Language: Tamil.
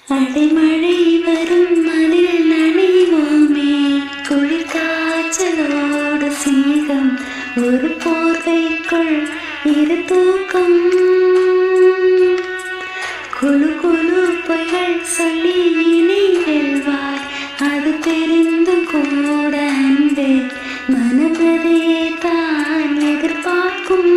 அடைமழை வரும் அதில் நனைவோமே, குளிர் காய்ச்சலோடு சீகம், ஒரு போர்வைக்குள் இரு தூக்கம். குழு குழு பொய்கள் சொல்லி இனி வெல்வாய், அது தெரிந்தும் கூட அன்பே மனதையே தான் எதிர்பார்க்கும்.